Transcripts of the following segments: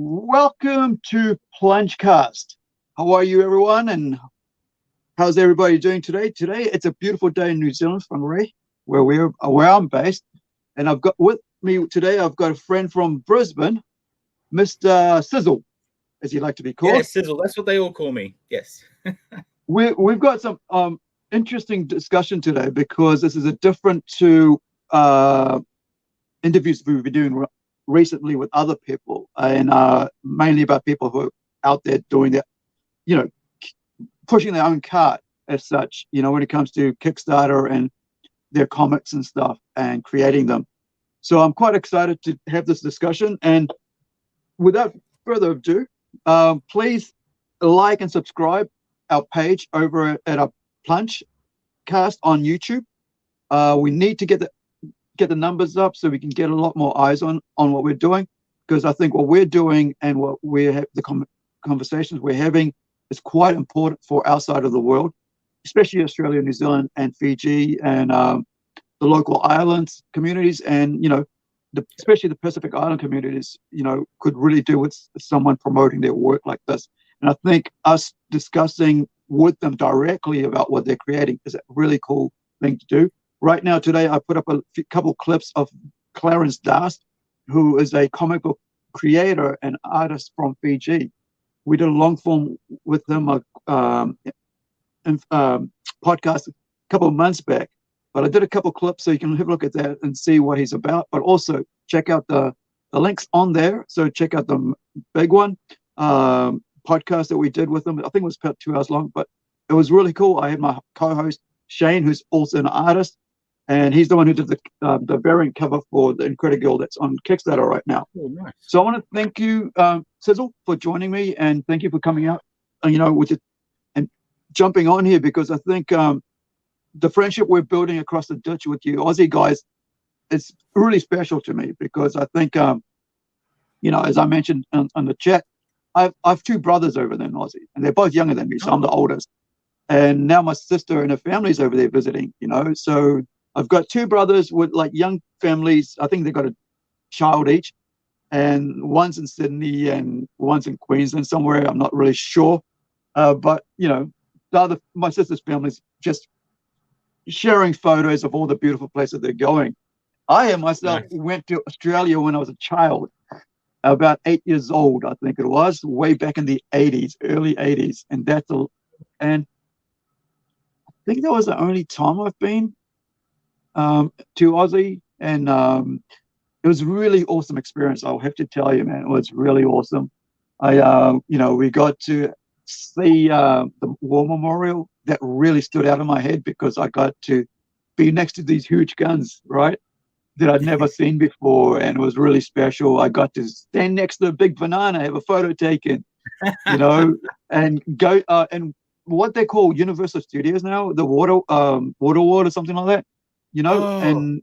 Welcome to PlungeCast. How are you, everyone? And how's everybody doing today? Today, it's a beautiful day in New Zealand, Whangarei, where I'm based. And I've got with me today, I've got a friend from Brisbane, Mr. Syddall, as you like to be called. Yeah, Sizzle. That's what they all call me. Yes. We've got some interesting discussion today because this is a different to interviews we've been doing recently with other people, and mainly about people who are out there doing that, pushing their own cart as such, when it comes to Kickstarter and their comics and stuff and creating them. So I'm quite excited to have this discussion. And without further ado, please like and subscribe our page over at our PlungeCast on YouTube. We need to get the numbers up so we can get a lot more eyes on what we're doing, because I think what we're doing and what the conversations we're having is quite important for our side of the world, especially Australia, New Zealand, and Fiji, and the local islands communities, and especially the Pacific Island communities, could really do with someone promoting their work like this. And I think us discussing with them directly about what they're creating is a really cool thing to do. Right now, today, I put up a couple clips of Clarence Dast, who is a comic book creator and artist from Fiji. We did a long form with him, podcast a couple of months back. But I did a couple clips so you can have a look at that and see what he's about. But also check out the links on there. So check out the big one podcast that we did with him. I think it was about 2 hours long, but it was really cool. I had my co-host Shane, who's also an artist, and he's the one who did the variant cover for the Intrigue that's on Kickstarter right now. Oh, nice. So I want to thank you, Syddall, for joining me, and thank you for coming out, and jumping on here, because I think the friendship we're building across the ditch with you Aussie guys is really special to me, because I think, as I mentioned on the chat, I have two brothers over there in Aussie, and they're both younger than me, so I'm the oldest. And now my sister and her family's over there visiting, so I've got two brothers with like young families. I think they've got a child each, and one's in Sydney and one's in Queensland somewhere. I'm not really sure. But, my sister's family's just sharing photos of all the beautiful places they're going. I myself went to Australia when I was a child, about 8 years old, I think it was, way back in the 80s, early 80s. And and I think that was the only time I've been to Aussie, and it was a really awesome experience. I'll have to tell you, man, it was really awesome. We got to see the War Memorial. That really stood out in my head, because I got to be next to these huge guns, right, that I'd never seen before, and it was really special. I got to stand next to a big banana, have a photo taken, and go and what they call Universal Studios now, the water world or something like that, and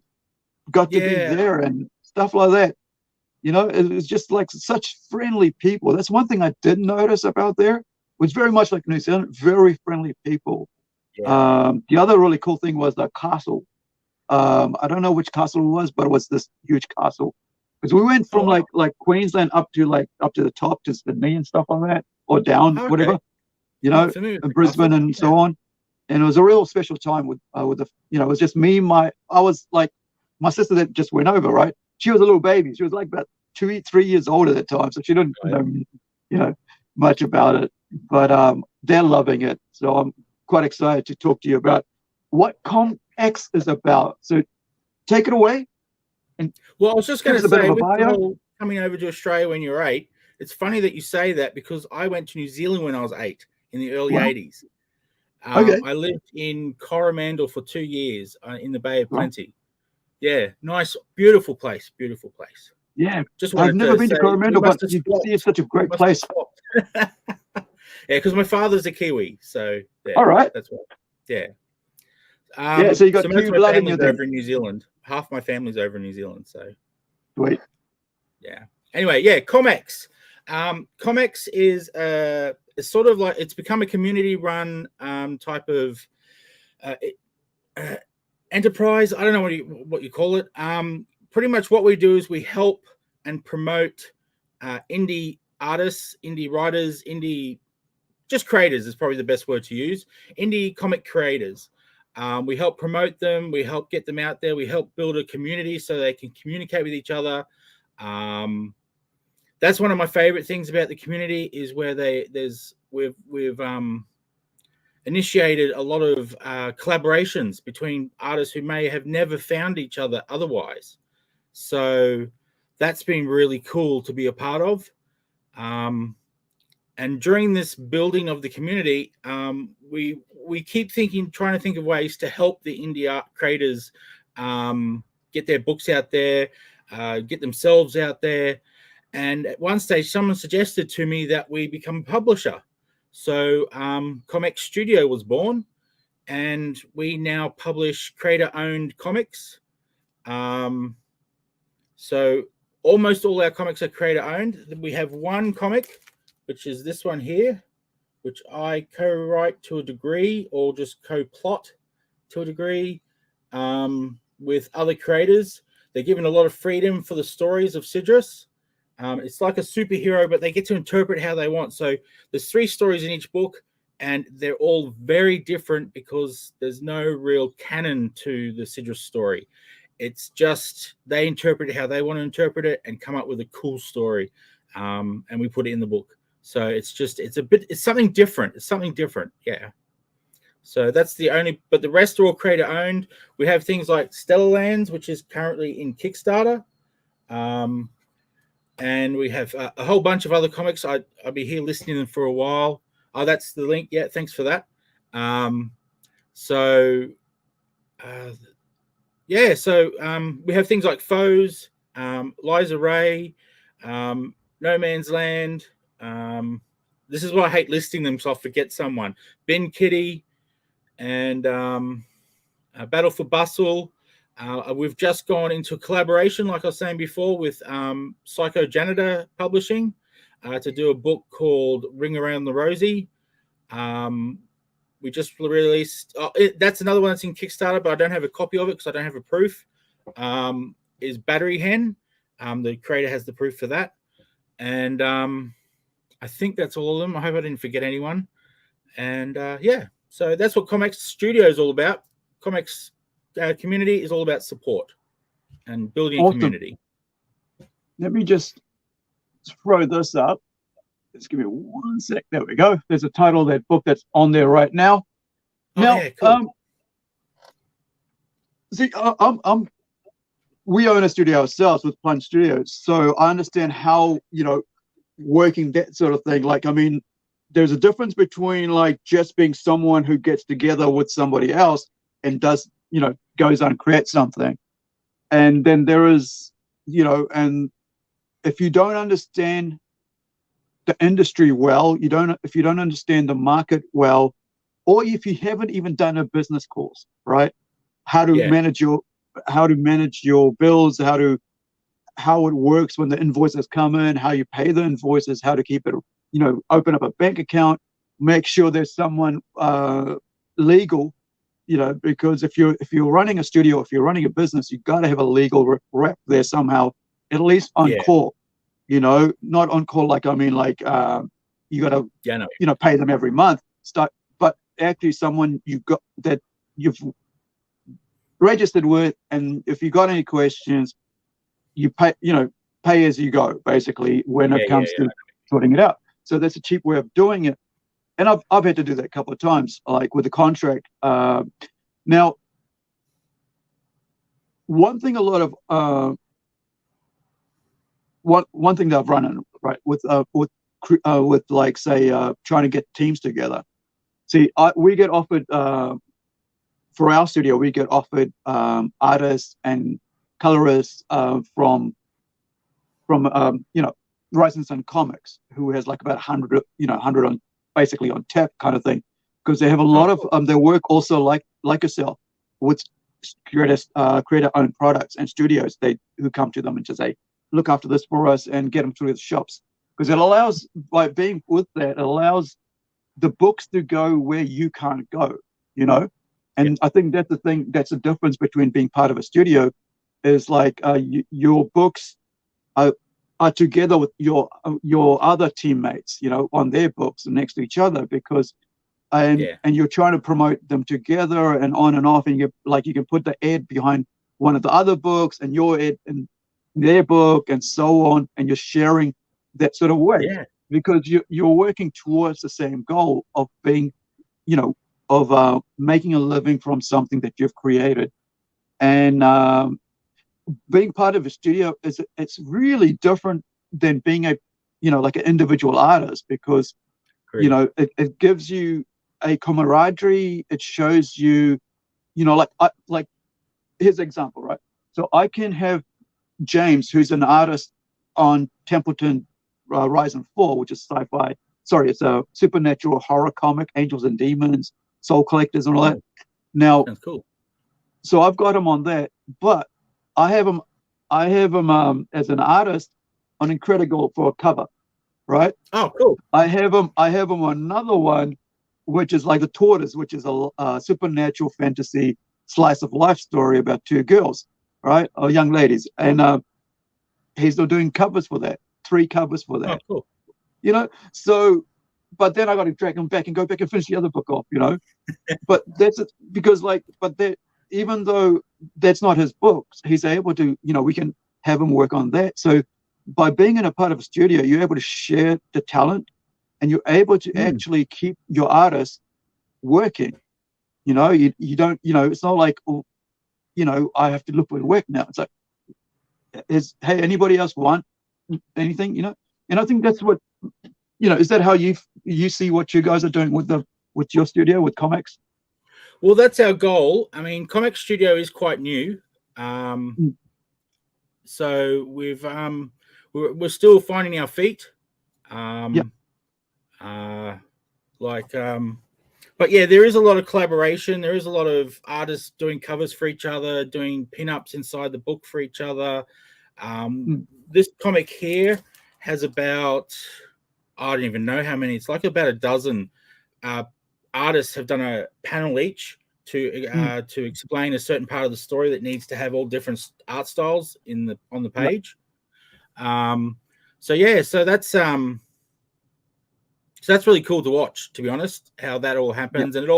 got to be there and stuff like that. It was just like such friendly people. That's one thing I did notice about there. It was very much like New Zealand, very friendly people. Yeah. The other really cool thing was the castle. I don't know which castle it was, but it was this huge castle. Because we went from like Queensland up to the top to Sydney and stuff like that, or down, whatever, and Brisbane and so on. And it was a real special time with the, it was just me, my sister that just went over, right? She was a little baby. She was like about 3 years old at that time, so she didn't know, much about it. But they're loving it. So I'm quite excited to talk to you about what ComX is about. So take it away. And I was just going to say, with the whole coming over to Australia when you're 8, it's funny that you say that, because I went to New Zealand when I was 8 in the early 80s. I lived in Coromandel for 2 years in the Bay of Plenty. Yeah, nice, beautiful place. Yeah, I've never been to Coromandel, but it's such a great place. Yeah, because my father's a Kiwi, so yeah, all right, that's what. Yeah. So you got two blood in your over in New Zealand. Half my family's over in New Zealand, so. Sweet. Yeah. Anyway, yeah, ComX. ComX is it's sort of like, it's become a community-run type of enterprise. I don't know what you call it. Pretty much what we do is we help and promote indie artists, indie writers, just creators is probably the best word to use. Indie comic creators. We help promote them. We help get them out there. We help build a community so they can communicate with each other. That's one of my favorite things about the community is where we've initiated a lot of collaborations between artists who may have never found each other otherwise. So that's been really cool to be a part of. And during this building of the community, we keep trying to think of ways to help the indie art creators get their books out there, get themselves out there. And at one stage, someone suggested to me that we become a publisher. So ComX Studio was born, and we now publish creator-owned comics. So almost all our comics are creator-owned. We have one comic, which is this one here, which I co-write to a degree or just co-plot to a degree with other creators. They're given a lot of freedom for the stories of Syddall. It's like a superhero, but they get to interpret how they want. So there's 3 stories in each book, and they're all very different because there's no real canon to the Syddall story. It's just they interpret it how they want to interpret it and come up with a cool story, and we put it in the book. So it's something different. It's something different. Yeah. So that's the only, but the rest are all creator owned. We have things like STELLARLANDS, which is currently in Kickstarter. And we have a whole bunch of other comics. I'll be here listening to them for a while. Oh, that's the link. Yeah, thanks for that. So we have things like Foes, Liza Ray, No Man's Land. This is why I hate listing them, so I'll forget someone. Ben Kitty and Battle for Bustle. We've just gone into collaboration, like I was saying before, with Psycho Janitor Publishing to do a book called Ring Around the Rosie. We just released, that's another one that's in Kickstarter, but I don't have a copy of it because I don't have a proof, is Battery Hen. The creator has the proof for that. And I think that's all of them. I hope I didn't forget anyone. And so that's what ComX Studio is all about. ComX community is all about support and building a community. Let me just throw this up. Just give me 1 sec. There we go. There's a title of that book that's on there right now. Cool. We own a studio ourselves with Plunge Studios, so I understand how, working that sort of thing. Like, I mean, there's a difference between like just being someone who gets together with somebody else and does, goes on and creates something. And then there is, and if you don't understand the industry well, if you don't understand the market well, or if you haven't even done a business course, right? How to manage your bills, how it works when the invoices come in, how you pay the invoices, how to keep it, open up a bank account, make sure there's someone legal, because if you're running a studio, if you're running a business, you've got to have a legal rep there somehow, at least on call, not on call. Like, I mean, like you got to, pay them every month. But actually someone you've registered with, and if you got any questions, you pay as you go, basically, when it comes to sorting it out. So that's a cheap way of doing it. And I've had to do that a couple of times, like with the contract. Now, one thing one thing that I've run in, right, with like, say, trying to get teams together. See, we get offered for our studio, we get offered artists and colorists from Rising Sun Comics, who has like about 100 on basically on tap kind of thing, because they have a lot of their work also like yourself with creator owned products and studios who come to them and just say, look after this for us and get them through the shops, because it allows, by being with that, it allows the books to go where you can't go, and I think that's the thing, that's the difference between being part of a studio, is like your books are are together with your other teammates, on their books and next to each other, because and you're trying to promote them together and on and off, and you can put the ad behind one of the other books and your ad in their book and so on, and you're sharing that sort of way, because you're working towards the same goal of being, of making a living from something that you've created. And being part of a studio it's really different than being like an individual artist, because it gives you a camaraderie. It shows you, like here's an example, right? So I can have James, who's an artist on Templeton Rise and Fall, which is sci-fi. Sorry, it's a supernatural horror comic, Angels and Demons, Soul Collectors, and all that. Now, that's cool. So I've got him on that, but I have him as an artist on Incredible for a cover, right? Oh, cool. I have him on another one, which is like The Tortoise, which is a supernatural fantasy slice of life story about two girls, right? Or young ladies. And he's still doing covers for that, 3 covers for that. Oh, cool. So, but then I got to drag him back and go back and finish the other book off, But that's it, because even though that's not his books, he's able to, we can have him work on that. So by being in a part of a studio, you're able to share the talent, and you're able to actually keep your artists working. You don't, it's not like, I have to look for work now. It's like, hey, anybody else want anything, And I think that's what, is that how you see what you guys are doing with your studio, with ComX? Well, that's our goal. I mean, ComX Studio is quite new, so we're still finding our feet. But yeah, there is a lot of collaboration. There is a lot of artists doing covers for each other, doing pin-ups inside the book for each other. This comic here has about, I don't even know how many. It's like about a dozen artists have done a panel each to explain a certain part of the story that needs to have all different art styles on the page. So that's really cool to watch, to be honest, how that all happens. And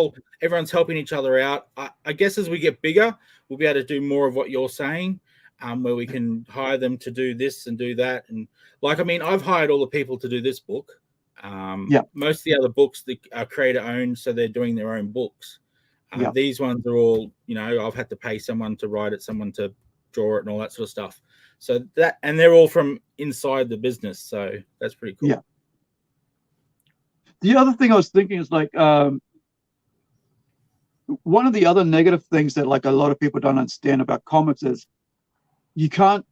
everyone's helping each other out. I guess as we get bigger, we'll be able to do more of what you're saying, where we can hire them to do this and do that. And I've hired all the people to do this book. Most of the other books the creator owns, so they're doing their own books. These ones are all, I've had to pay someone to write it, someone to draw it, and all that sort of stuff. So and they're all from inside the business. So that's pretty cool. Yeah. The other thing I was thinking is one of the other negative things that a lot of people don't understand about comics is you can't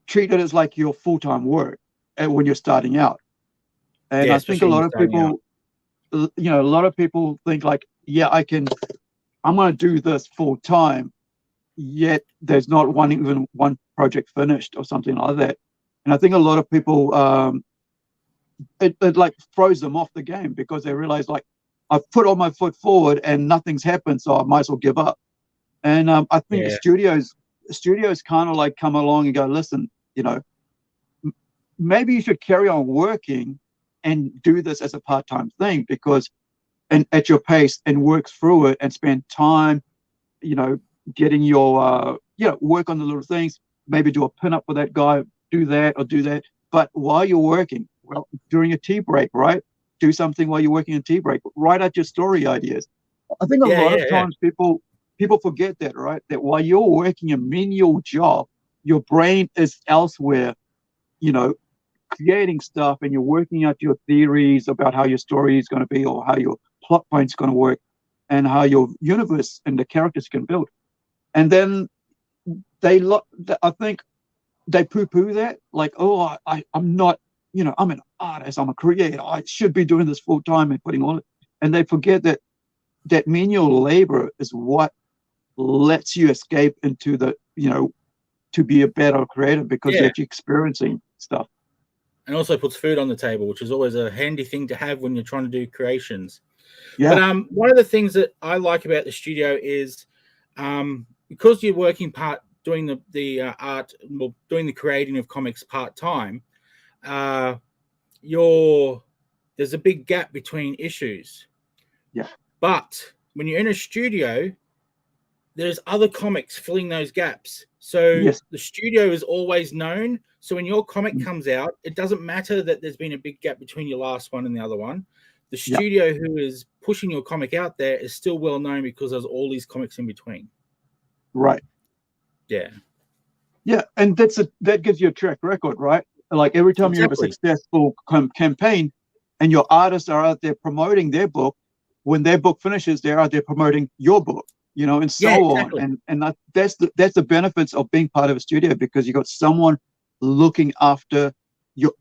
treat it as like your full-time work when you're starting out. And I think a lot of people, a lot of people think I'm going to do this full time, yet there's not even one project finished or something like that. And I think a lot of people, it throws them off the game, because they realize I've put all my foot forward and nothing's happened, so I might as well give up. And I think studios kind of come along and go, listen, maybe you should carry on working and do this as a part-time thing, because and at your pace, and work through it and spend time, getting your work on the little things, maybe do a pin-up with that guy, do that. But while you're working, during a tea break, right? Do something while you're working a tea break. Write out your story ideas. I think a lot of times people forget that, right? That while you're working a menial job, your brain is elsewhere, creating stuff, and you're working out your theories about how your story is going to be, or how your plot point's going to work, and how your universe and the characters can build. And then I think they poo-poo that, I'm not, I'm an artist, I'm a creator, I should be doing this full time and putting all it. And they forget that menial labor is what lets you escape into the, to be a better creator, because you're actually experiencing stuff. And also puts food on the table, which is always a handy thing to have when you're trying to do creations. Yeah. But one of the things that I like about the studio is because you're working part doing the art, well, doing the creating of comics part time, there's a big gap between issues. Yeah. But when you're in a studio, there's other comics filling those gaps. So the studio is always known. So when your comic comes out, it doesn't matter that there's been a big gap between your last one and the other one. The studio who is pushing your comic out there is still well known because there's all these comics in between. Right. Yeah. Yeah, and that gives you a track record, right? Like every time you have a successful campaign and your artists are out there promoting their book, when their book finishes, they're out there promoting your book, you know, and so on. And that's the benefits of being part of a studio, because you got someone looking after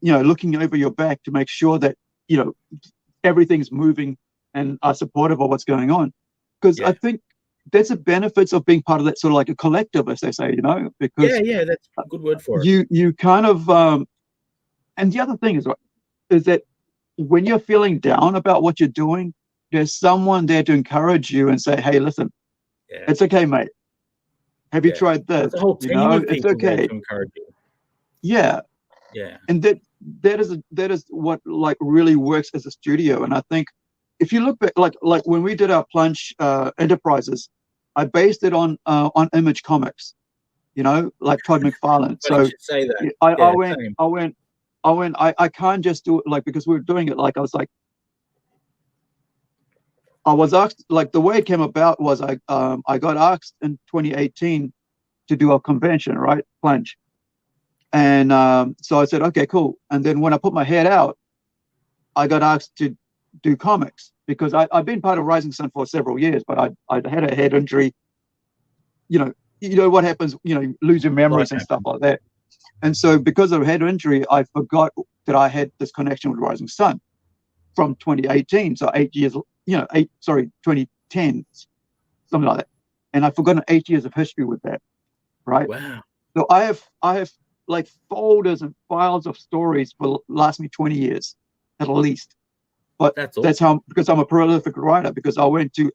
looking over your back to make sure that, you know, everything's moving and are supportive of what's going on. Because I think that's the benefits of being part of that sort of like a collective, as they say, you know, because that's a good word for it. You kind of and the other thing is that when you're feeling down about what you're doing, there's someone there to encourage you and say, hey, listen, it's okay, mate. Have you tried this? It's a whole team of people, it's okay to encourage you. Yeah. And that is what like really works as a studio. And I think if you look back, like when we did our Plunge Enterprises, I based it on Image Comics, you know, like Todd McFarlane. So say that. I can't just do it like, because we were doing it like, I was asked, like the way it came about was I got asked in 2018 to do a convention, right? Plunge. And so I said, okay, cool. And then when I put my head out, I got asked to do comics, because I've been part of Rising Sun for several years, but I had a head injury. You know what happens, you know, you lose your memories and stuff like that. And so because of a head injury, I forgot that I had this connection with Rising Sun from 2018. So 8 years, 2010, something like that. And I've forgotten 8 years of history with that, right? Wow. So I have like folders and files of stories for last me 20 years at least. But that's how, because I'm a prolific writer, because I went to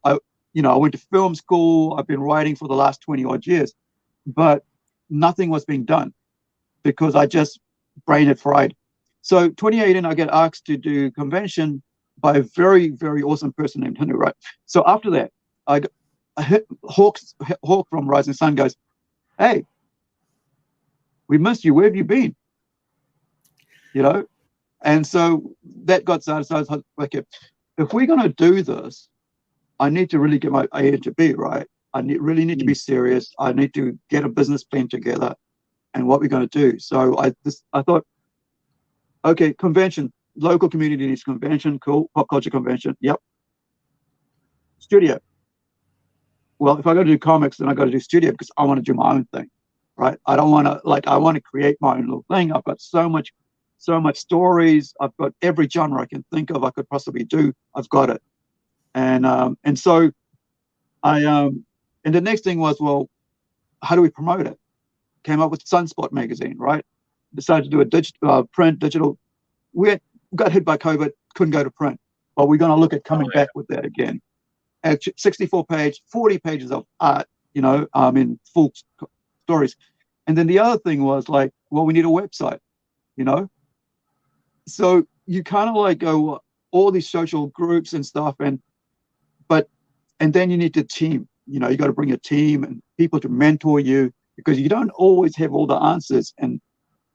film school. I've been writing for the last 20 odd years, but nothing was being done because I just brain had fried. So 2018, I get asked to do convention by a very, very awesome person named Henry, right? So after that, I hit Hawk from Rising Sun goes, hey, we missed you. Where have you been? You know? And so that got started. So I was like, if we're going to do this, I need to really get my A to B, right? I really need to be serious. I need to get a business plan together and what we're going to do. So I thought, okay, convention, local community needs convention, cool. Pop culture convention, yep. Studio. Well, if I got to do comics, then I got to do studio, because I want to do my own thing, right? I don't want to, like, I want to create my own little thing. I've got so much stories. I've got every genre I can think of I could possibly do. I've got it. And so and the next thing was, well, how do we promote it? Came up with Sunspot magazine, right? Decided to do a digital. We got hit by COVID, couldn't go to print, but we're going to look at coming back with that again. 64 page, 40 pages of art, you know, in full stories. And then the other thing was like, well, we need a website, you know? So you kind of like go all these social groups and stuff, and then you need a team. You know, you got to bring a team and people to mentor you, because you don't always have all the answers. And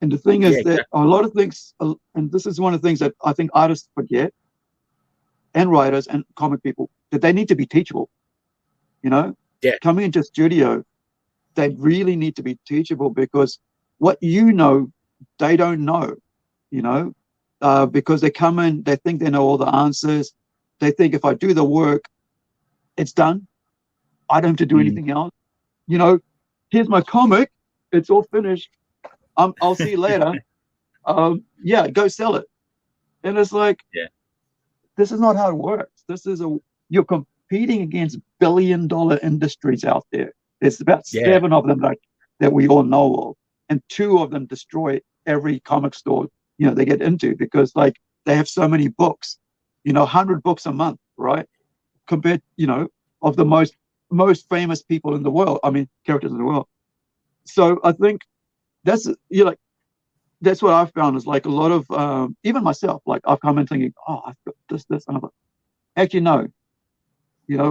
the thing is that a lot of things, and this is one of the things that I think artists forget, and writers and comic people, that they need to be teachable. You know, coming into a studio, they really need to be teachable, because what you know, they don't know. You know, because they come in, they think they know all the answers. They think if I do the work, it's done. I don't have to do anything else. You know, here's my comic. It's all finished. I'll see you later. Go sell it. And it's like, this is not how it works. You're competing against billion-dollar industries out there. There's about 7 of them that we all know of, and 2 of them destroy every comic store, you know, they get into, because like they have so many books, you know, 100 books a month, right? Compared, you know, of the most famous people in the world. I mean, characters in the world. so I think that's like that's what I've found is like a lot of even myself, like I've come in thinking, oh, I've got this, and I'm like, actually no,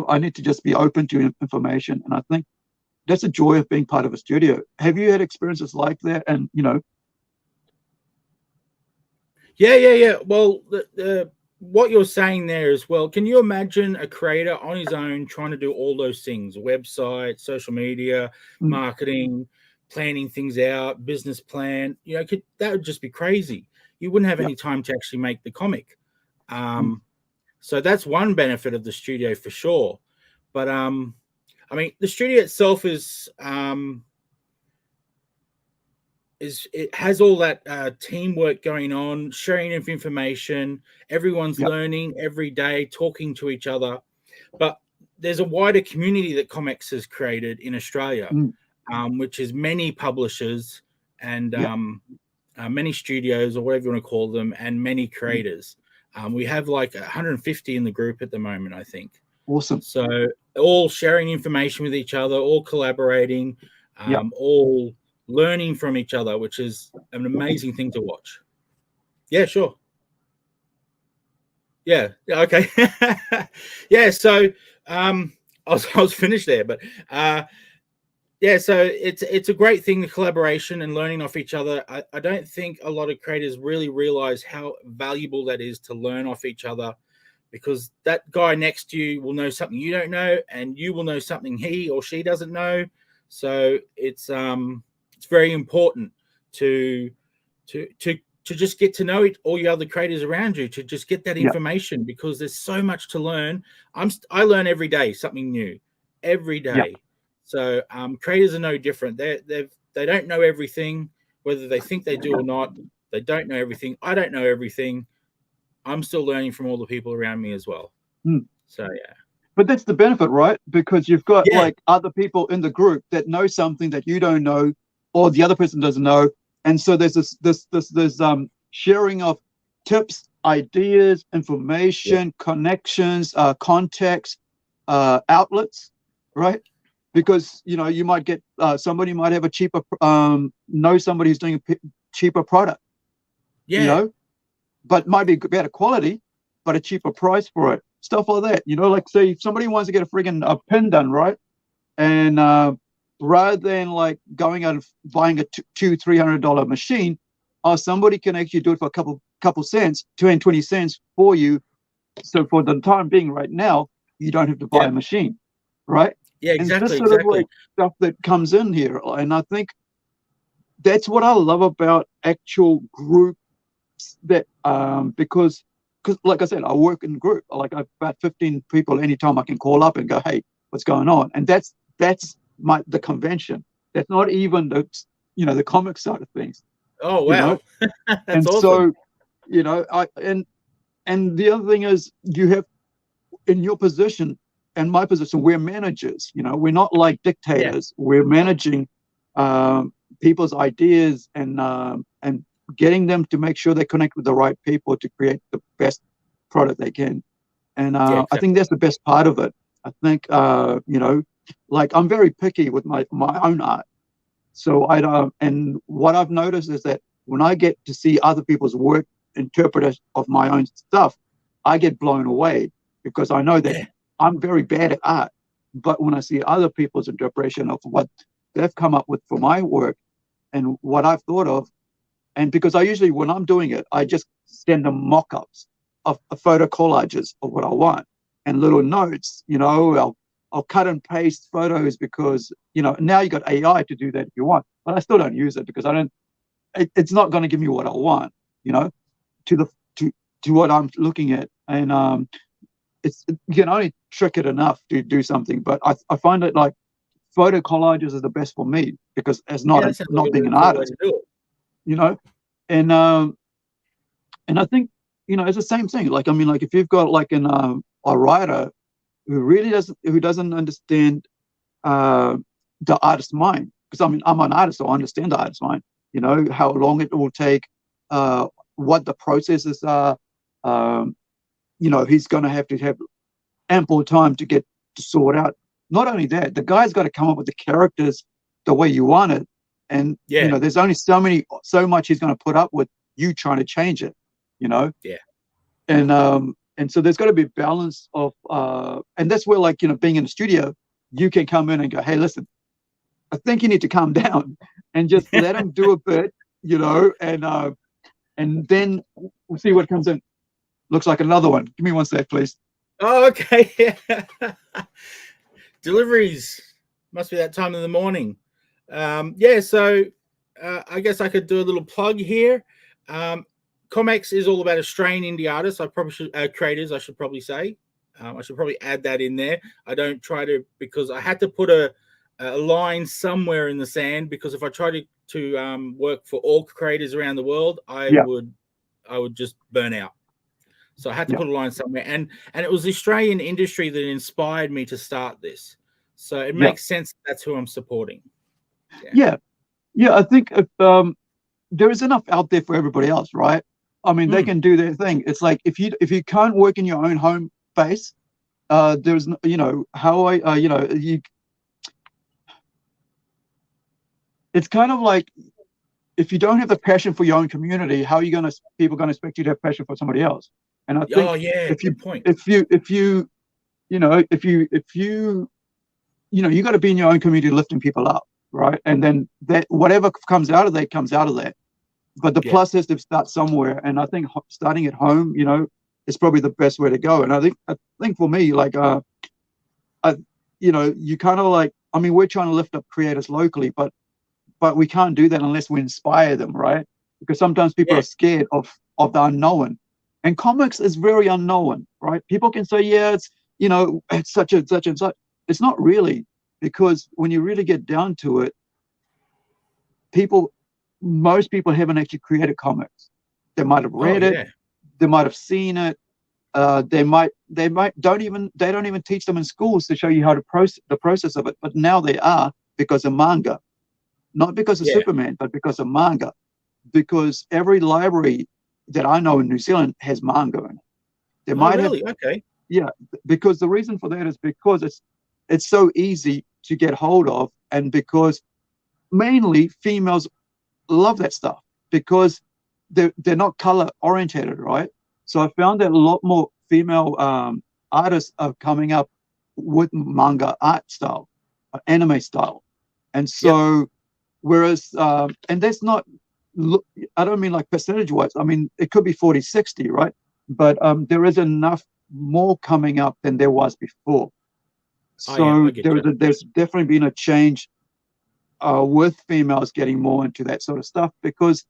I need to just be open to information, and I think that's the joy of being part of a studio. Have you had experiences like that? And yeah. Well, what you're saying there as well. Can you imagine a creator on his own trying to do all those things: website, social media, marketing, planning things out, business plan? That would just be crazy. You wouldn't have any time to actually make the comic. So that's one benefit of the studio for sure. But I mean, the studio itself is it has all that teamwork going on, sharing of information. Everyone's learning every day, talking to each other. But there's a wider community that ComX has created in Australia, which is many publishers and many studios, or whatever you want to call them, and many creators. We have like 150 in the group at the moment, I think. Awesome. So all sharing information with each other, all collaborating, all learning from each other, which is an amazing thing to watch. Yeah, sure. Yeah. Okay. Yeah. So I was finished there, but yeah. So it's a great thing, the collaboration and learning off each other. I don't think a lot of creators really realize how valuable that is to learn off each other, because that guy next to you will know something you don't know, and you will know something he or she doesn't know. So it's very important to just get to know all your other creators around you, to just get that information, because there's so much to learn. I learn every day something new, every day. So creators are no different. They don't know everything, whether they think they do or not. They don't know everything. I don't know everything. I'm still learning from all the people around me as well. So yeah. But that's the benefit, right? Because you've got like other people in the group that know something that you don't know, or the other person doesn't know, and so there's this sharing of tips, ideas, information, connections, contacts, outlets, right? Because you might get somebody might have a cheaper know somebody who's doing a cheaper product, but might be better quality, but a cheaper price for it. Stuff like that, like say if somebody wants to get a friggin' pin done, right? And rather than like going out and buying a $200-300 machine, somebody can actually do it for a couple cents, 20 cents for you. So for the time being, right now, you don't have to buy a machine, right? Yeah, exactly. And this sort of like stuff that comes in here, and I think that's what I love about actual groups that because like I said, I work in group. Like I've about 15 people anytime I can call up and go, hey, what's going on? And that's the convention. That's not even the comic side of things. Oh wow. That's and awesome. So and the other thing is, you have in your position and my position, we're managers. We're not like dictators. We're managing people's ideas and getting them to make sure they connect with the right people to create the best product they can. And exactly. I think that's the best part of it. I think like I'm very picky with my own art. So I don't, and what I've noticed is that when I get to see other people's work, interpreted of my own stuff, I get blown away, because I know that I'm very bad at art. But when I see other people's interpretation of what they've come up with for my work and what I've thought of, and because I usually, when I'm doing it, I just send them mock-ups of photo collages of what I want and little notes. I'll cut and paste photos, because now you got AI to do that if you want, but I still don't use it, because it's not going to give me what I want, to what I'm looking at. And you can only trick it enough to do something, but I find it like photo collages is the best for me, because it's not being an artist, and I think it's the same thing. Like, I mean, like if you've got like a writer who doesn't understand the artist's mind, because I mean, I'm an artist, so I understand the artist's mind. How long it will take, what the processes are. He's going to have ample time to sort out. Not only that, the guy's got to come up with the characters the way you want it, And there's only so much he's going to put up with you trying to change it, and so there's got to be balance of and that's where, like, being in the studio, you can come in and go, hey, listen, I think you need to calm down and just let him do a bit, and then we'll see what comes in. Looks like another one. Give me one sec, please. Oh, okay. Deliveries must be that time of the morning. So I guess I could do a little plug here. ComX is all about Australian indie artists. I probably should creators. I should probably say. I should probably add that in there. I don't try to, because I had to put a line somewhere in the sand, because if I try to work for all creators around the world, I would just burn out. So I had to put a line somewhere, and it was the Australian industry that inspired me to start this. So it makes sense that's who I'm supporting. Yeah. I think if, there is enough out there for everybody else, right? I mean, they can do their thing. It's like if you can't work in your own home base, there's it's kind of like, if you don't have the passion for your own community, how are you people going to expect you to have passion for somebody else? And I think you got to be in your own community lifting people up, right? And then that whatever comes out of that. But the plus is to start somewhere, and I think starting at home, is probably the best way to go. And I think for me, like, you kind of like, I mean, we're trying to lift up creators locally, but we can't do that unless we inspire them, right? Because sometimes people are scared of the unknown, and comics is very unknown, right? People can say, it's it's such and such and such. It's not really, because when you really get down to it, most people haven't actually created comics. They might have read it, they might have seen it, they don't even teach them in schools to show you how to the process of it. But now they are, because of manga, not because of Superman, but because of manga. Because every library that I know in New Zealand has manga in it. They might have, because the reason for that is because it's so easy to get hold of, and because mainly females love that stuff, because they're not color oriented, right? So I found that a lot more female artists are coming up with manga art style, anime style, and so whereas and that's not, I don't mean like percentage wise, I mean it could be 40-60, right? But there is enough more coming up than there was before. So there's definitely been a change with females getting more into that sort of stuff, because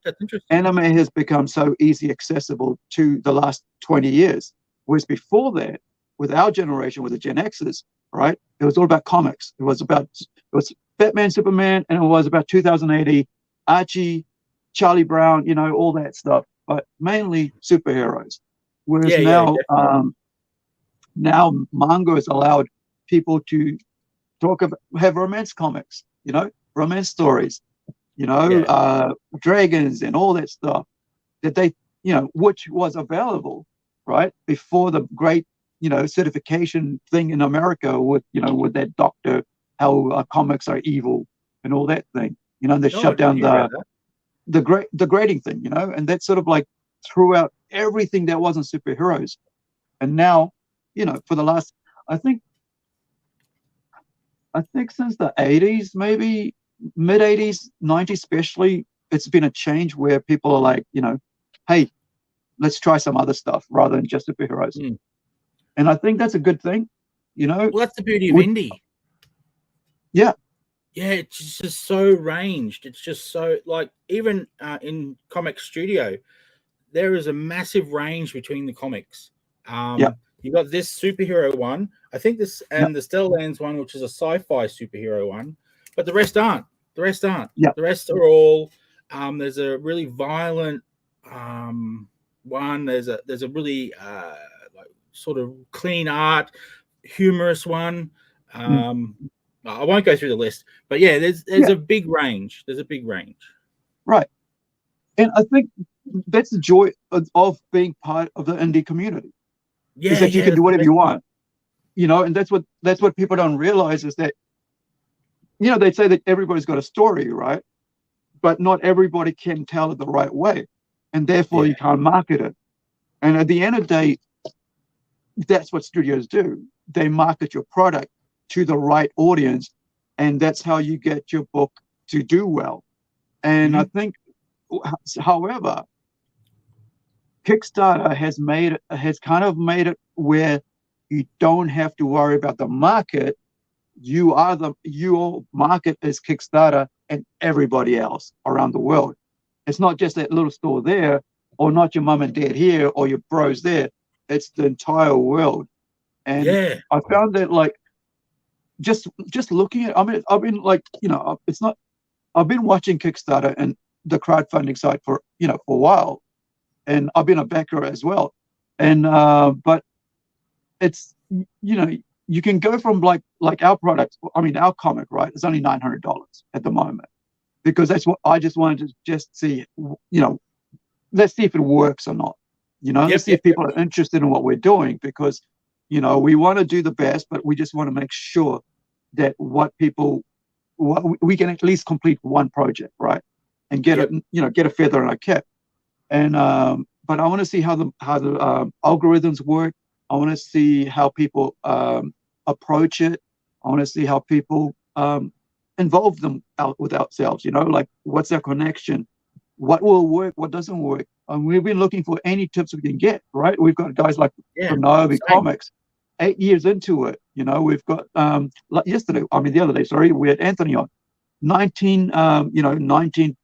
anime has become so easy accessible to the last 20 years. Whereas before that, with our generation, with the Gen Xers, right, it was all about comics. It was Batman, Superman, and it was about 2080, Archie, Charlie Brown, all that stuff, but mainly superheroes. Whereas now manga has allowed people to have romance comics, romance stories, dragons and all that stuff that they, which was available, right, before the great, certification thing in America with that doctor, how comics are evil and all that thing, they shut down the grading thing, and that sort of like threw out everything that wasn't superheroes. And now, for the last, I think since the 80s, maybe mid 80s, 90s especially, it's been a change where people are like, hey, let's try some other stuff rather than just superheroes. And I think that's a good thing, Well, that's the beauty of indie. Yeah, it's just so ranged. It's just so, like, even in ComX Studio, there is a massive range between the comics. You got this superhero one, I think this, and the STELLARLANDS one, which is a sci-fi superhero one, but the rest aren't. The rest are all. There's a really violent one. There's a really like sort of clean art, humorous one. I won't go through the list, but there's a big range. There's a big range. Right, and I think that's the joy of being part of the indie community. Is that you can do whatever you want, and that's what people don't realize, is that, they say that everybody's got a story, right? but not everybody can tell it the right way, and therefore you can't market it. And at the end of the day, that's what studios do. They market your product to the right audience, and that's how you get your book to do well. And I think, however, Kickstarter has kind of made it where you don't have to worry about the market. Your market is Kickstarter and everybody else around the world. It's not just that little store there, or not your mum and dad here, or your bros there. It's the entire world. And I found that, like, just looking at, I mean, I've been like, it's not, I've been watching Kickstarter and the crowdfunding site for a while, and I've been a backer as well. And but it's, you can go from like our product. I mean, our comic, right? It's only $900 at the moment, because that's what I just wanted to just see. Let's see if it works or not. Let's see if people are interested in what we're doing, because we want to do the best, but we just want to make sure that we can at least complete one project, right? And get get a feather in our cap. And but I want to see how the algorithms work. I want to see how people approach it. I want to see how people involve them with ourselves. Like, what's their connection? What will work? What doesn't work? And we've been looking for any tips we can get. Right? We've got guys like ComX, 8 years into it. We've got like the other day. Sorry, we had Anthony on 19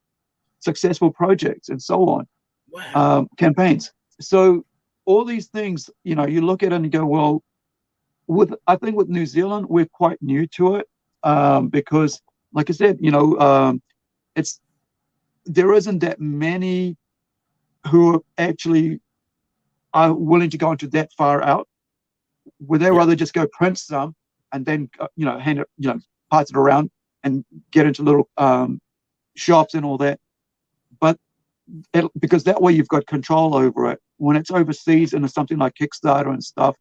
successful projects and so on. Wow. Campaigns. So all these things, you look at it and you go, well, I think with New Zealand, we're quite new to it, because, like I said, there isn't that many who actually are willing to go into that far out. Would they rather just go print some and then hand it, pass it around and get into little shops and all that? But because that way you've got control over it. When it's overseas and it's something like Kickstarter and stuff,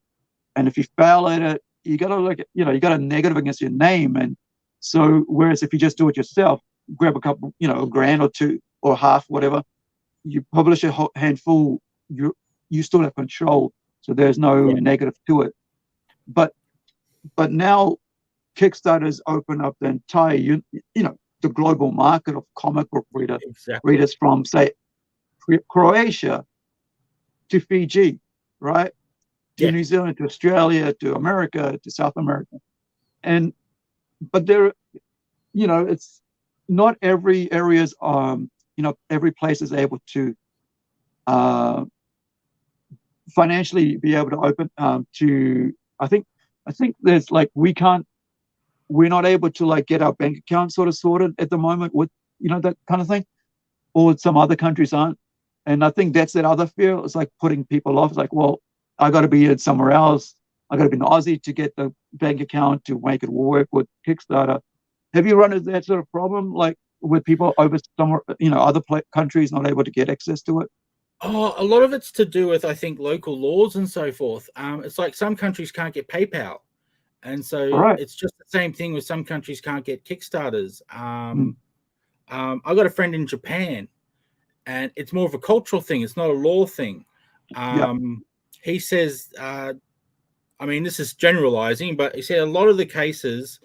and if you fail at it, you got to you got a negative against your name. And so, whereas if you just do it yourself, grab a couple, a grand or two or half, whatever, you publish a handful, you still have control. So there's no negative to it. But now Kickstarter's open up the entire, the global market of comic book readers from, say, Croatia to Fiji, right? To New Zealand, to Australia, to America, to South America. But there, it's not every area's, every place is able to financially be able to open to, I think there's like, we're not able to like get our bank account sort of sorted at the moment with, that kind of thing, or some other countries aren't. And I think that's that other fear. It's like putting people off. It's like, well, I got to be in somewhere else. I got to be in Aussie to get the bank account to make it work with Kickstarter. Have you run into that sort of problem, like with people over somewhere, other countries not able to get access to it? Oh, a lot of it's to do with, I think, local laws and so forth. It's like some countries can't get PayPal. And so it's just the same thing with some countries can't get Kickstarters. I got a friend in Japan, and it's more of a cultural thing. It's not a law thing. He says, I mean, this is generalizing, but he said a lot of the cases,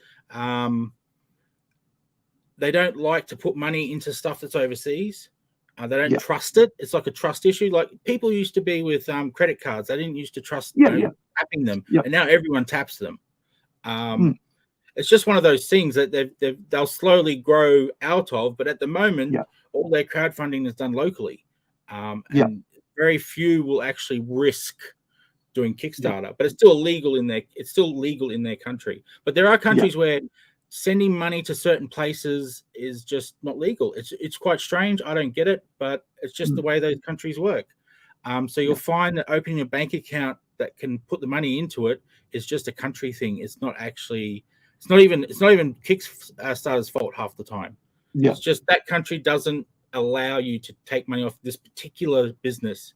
they don't like to put money into stuff that's overseas. They don't trust it. It's like a trust issue. Like people used to be with credit cards. They didn't used to trust tapping them, and now everyone taps them. It's just one of those things that they'll slowly grow out of. But at the moment, all their crowdfunding is done locally, and very few will actually risk doing Kickstarter. But it's still legal in their country. But there are countries where sending money to certain places is just not legal. It's quite strange. I don't get it, but it's just the way those countries work. So you'll find that opening a bank account that can put the money into it is just a country thing. It's not even Kickstarter's fault half the time. It's just that country doesn't allow you to take money off this particular business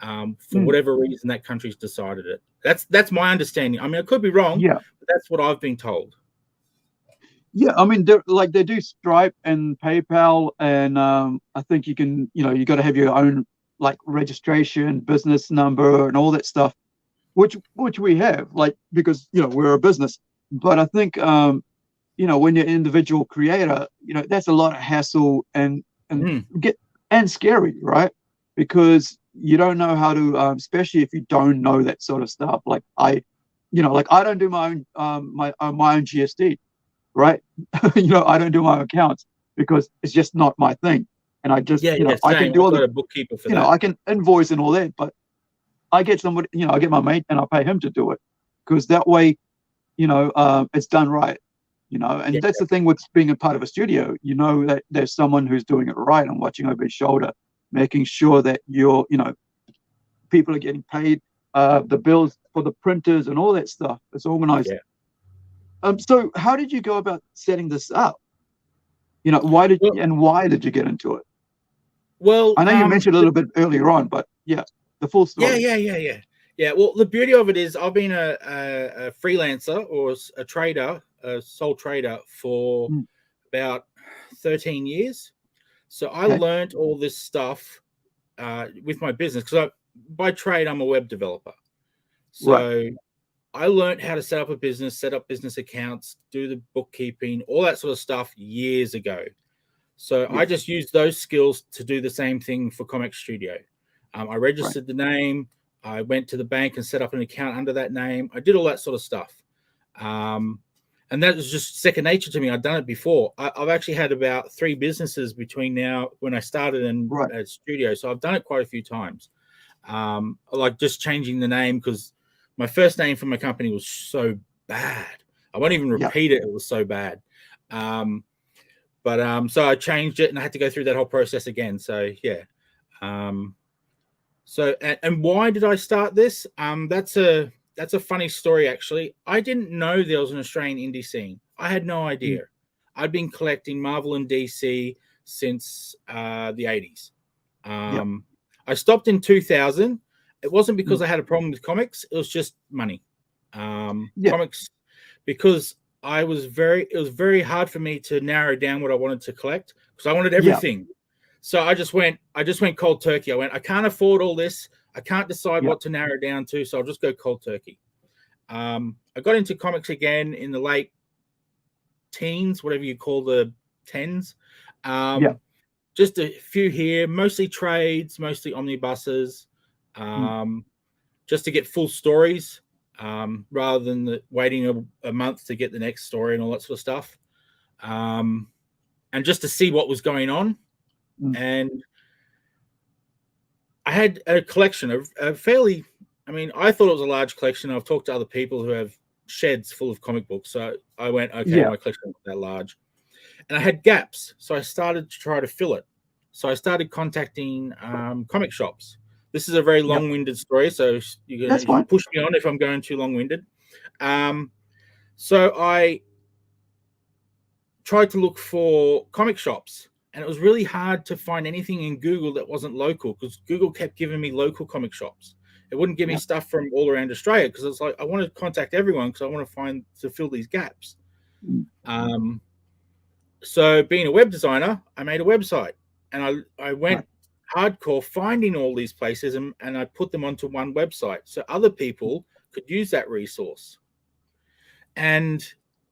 for whatever reason that country's decided it. That's my understanding. I mean, I could be wrong, but that's what I've been told. Yeah, I mean, they do Stripe and PayPal, and I think you can, you got to have your own like registration, business number, and all that stuff, which we have, like because we're a business. But I think when you're an individual creator, that's a lot of hassle and get and scary, right? Because you don't know how to, especially if you don't know that sort of stuff. Like I don't do my own my own GST, right? I don't do my accounts because it's just not my thing. And I just, I can do all a bookkeeper for that. I can invoice and all that, but I get somebody, I get my mate and I pay him to do it because that way, it's done right, and that's the thing with being a part of a studio, that there's someone who's doing it right and watching over his shoulder, making sure that people are getting paid, the bills for the printers and all that stuff. It's organized. Yeah. So how did you go about setting this up? Why did you get into it? Well, I know you mentioned a little bit earlier on, but yeah, the full story. Yeah. Well, the beauty of it is I've been a freelancer or a trader, a sole trader for about 13 years. So I learned all this stuff with my business because by trade, I'm a web developer. So I learned how to set up a business, set up business accounts, do the bookkeeping, all that sort of stuff years ago. So I just used those skills to do the same thing for ComX Studio. I registered the name. I went to the bank and set up an account under that name. I did all that sort of stuff. And that was just second nature to me. I'd done it before. I've actually had about 3 businesses between now when I started and at Studio. So I've done it quite a few times. Like just changing the name because my first name for my company was so bad. I won't even repeat it. It was so bad. So I changed it and I had to go through that whole process again. So, yeah. And why did I start this? That's a funny story, actually. I didn't know there was an Australian indie scene. I had no idea. I'd been collecting Marvel and DC since the 80s. I stopped in 2000. It wasn't because I had a problem with comics. It was just money. Comics, because it was very hard for me to narrow down what I wanted to collect because I wanted everything. So I just went cold turkey. I can't afford all this. I can't decide what to narrow down to. So I'll just go cold turkey. I got into comics again in the late teens, whatever you call the tens. Just a few here, mostly trades, mostly omnibuses, just to get full stories. Rather than waiting a month to get the next story and all that sort of stuff. And just to see what was going on. And I had a collection of I thought it was a large collection. I've talked to other people who have sheds full of comic books. So I went, my collection wasn't that large. And I had gaps. So I started to try to fill it. So I started contacting comic shops. This is a very long-winded story, so you can push me on if I'm going too long-winded. So I tried to look for comic shops, and it was really hard to find anything in Google that wasn't local because Google kept giving me local comic shops. It wouldn't give me stuff from all around Australia because it's like I want to contact everyone because I want to fill these gaps. So being a web designer, I made a website, and I went hardcore finding all these places and I put them onto one website so other people could use that resource. And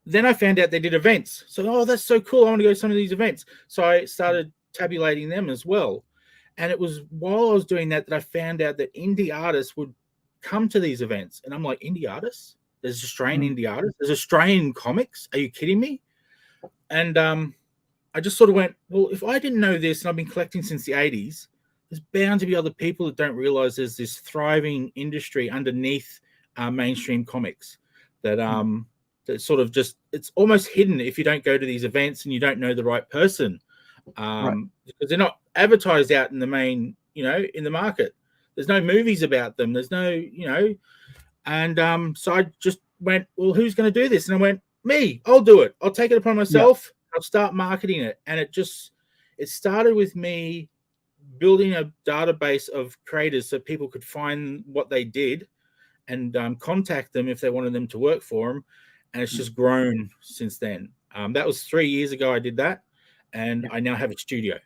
then I found out they did events. So, that's so cool. I want to go to some of these events. So I started tabulating them as well. And it was while I was doing that I found out that indie artists would come to these events. And I'm like, indie artists? There's Australian indie artists? There's Australian comics? Are you kidding me? And I just sort of went, well, if I didn't know this and I've been collecting since the 80s, there's bound to be other people that don't realize there's this thriving industry underneath mainstream comics that sort of just, it's almost hidden if you don't go to these events and you don't know the right person because they're not advertised out in the main, in the market. There's no movies about them. There's no, and so I just went, well, who's going to do this? And I went, me, I'll do it. I'll take it upon myself. I'll start marketing it. And it started with me building a database of creators so people could find what they did and contact them if they wanted them to work for them. And it's just grown since then. That was 3 years ago I did that, and I now have a studio.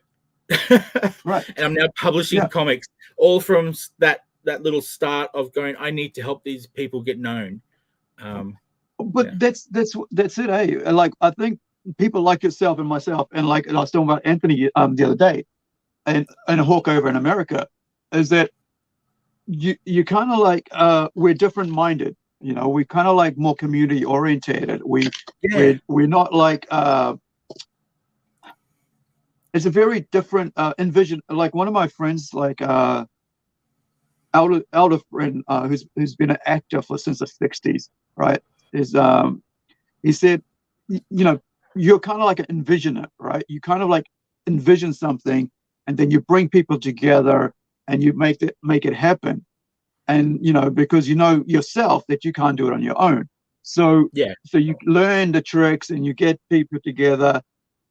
Right. And I'm now publishing comics, all from that little start of going, I need to help these people get known. But that's it, eh? Like, I think people like yourself and myself, and like I was talking about Anthony the other day, and Hawk over in America, is that you kind of like we're different minded. You know, we kind of like more community orientated. We're not like it's a very different envision. Like one of my friends, like elder friend who's been an actor since the 60s, right? Is he said, you know, you're kind of like an envisioner, right? You kind of like envision something, and then you bring people together and you make it happen. And you know, because you know yourself that you can't do it on your own. So you learn the tricks and you get people together,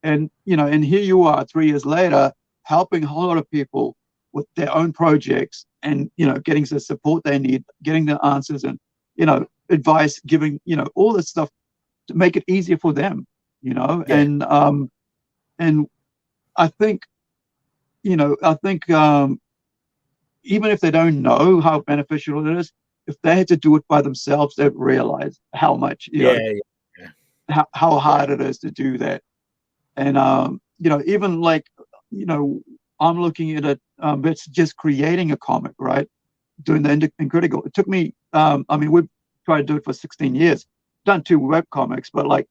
and you know, and here you are 3 years later helping a whole lot of people with their own projects, and you know, getting the support they need, getting the answers, and you know, advice, giving, you know, all this stuff to make it easier for them, you know. And I think, you know, even if they don't know how beneficial it is, if they had to do it by themselves, they'd realize how much, you know, how hard it is to do that. And you know, even like, you know, I'm looking at it, it's just creating a comic, right? Doing the intrigue. It took me, I mean, we've tried to do it for 16 years, done 2 web comics, but like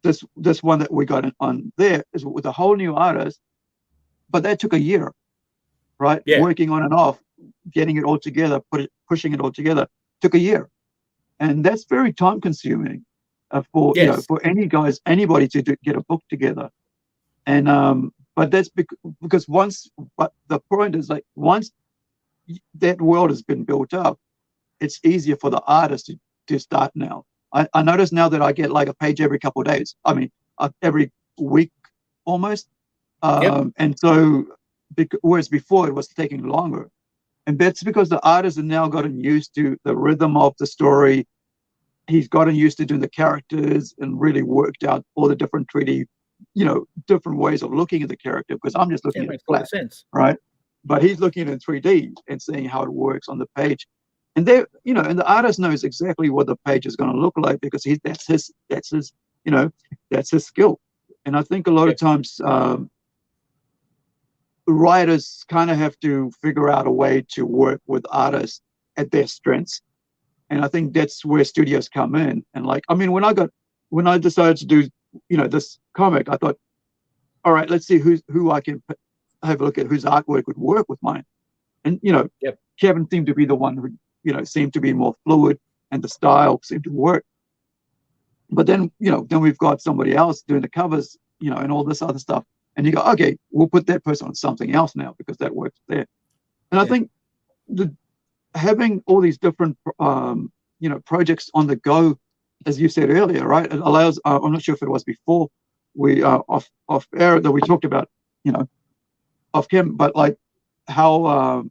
this one that we got on there is with a whole new artist, but that took a year, right? Working on and off, getting it all together, pushing it all together, took a year. And that's very time consuming for, you know, for anybody to get a book together. And but that's because but the point is, like, once that world has been built up, it's easier for the artist to start now. I notice now that I get like a page every couple of days. I mean, every week almost. And so, whereas before it was taking longer. And that's because the artist has now gotten used to the rhythm of the story. He's gotten used to doing the characters and really worked out all the different 3D, you know, different ways of looking at the character, because I'm just looking at it flat, right? But he's looking at it in 3D and seeing how it works on the page. And they, you know, and the artist knows exactly what the page is going to look like, because that's his, you know, that's his skill. And I think a lot of times writers kind of have to figure out a way to work with artists at their strengths. And I think that's where studios come in. And like, I mean, when I decided to do, you know, this comic, I thought, all right, let's see who I can have a look at, whose artwork would work with mine. And, you know, Kevin seemed to be the one who, you know, seemed to be more fluid, and the style seemed to work. But then, you know, then we've got somebody else doing the covers, you know, and all this other stuff. And you go, okay, we'll put that person on something else now because that works there. And I think having all these different, you know, projects on the go, as you said earlier, right? It allows, I'm not sure if it was before we off air that we talked about, you know, off cam, but like how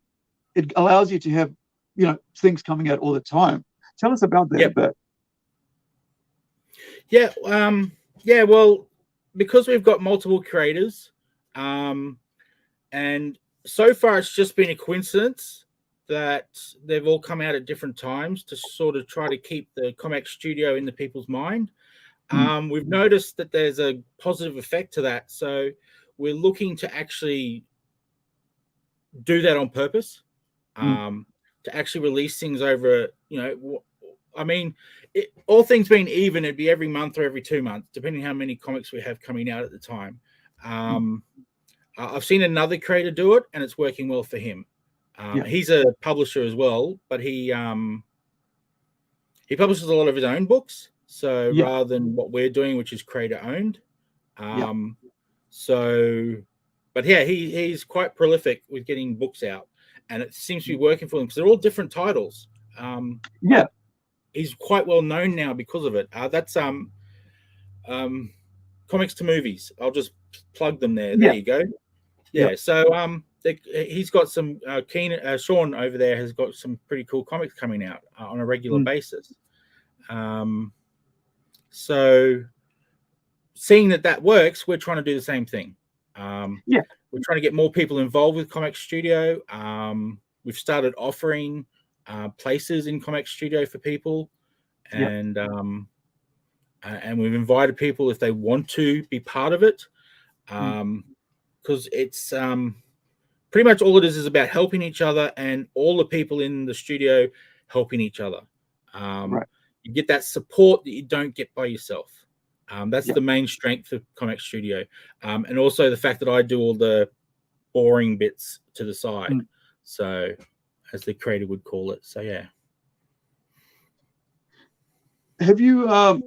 it allows you to have, you know, things coming out all the time. Tell us about that a bit. Yeah, well, because we've got multiple creators, and so far it's just been a coincidence that they've all come out at different times to sort of try to keep the ComX Studio in the people's mind. We've noticed that there's a positive effect to that, so we're looking to actually do that on purpose, to actually release things over, you know, I mean, all things being even, it'd be every month or every 2 months, depending how many comics we have coming out at the time. I've seen another creator do it, and it's working well for him. He's a publisher as well, but he publishes a lot of his own books. So rather than what we're doing, which is creator owned. So, but yeah, he's quite prolific with getting books out, and it seems to be working for him because they're all different titles. He's quite well known now because of it. That's Comics to Movies. I'll just plug them there. There you go. So he's got some Sean over there has got some pretty cool comics coming out on a regular basis. So seeing that works, we're trying to do the same thing. Yeah, we're trying to get more people involved with ComX Studio. We've started offering places in ComX Studio for people, and we've invited people if they want to be part of it, because it's pretty much all it is about helping each other, and all the people in the studio helping each other. You get that support that you don't get by yourself. That's the main strength of ComX Studio, and also the fact that I do all the boring bits to the side, so as the creator would call it. So yeah. Have you have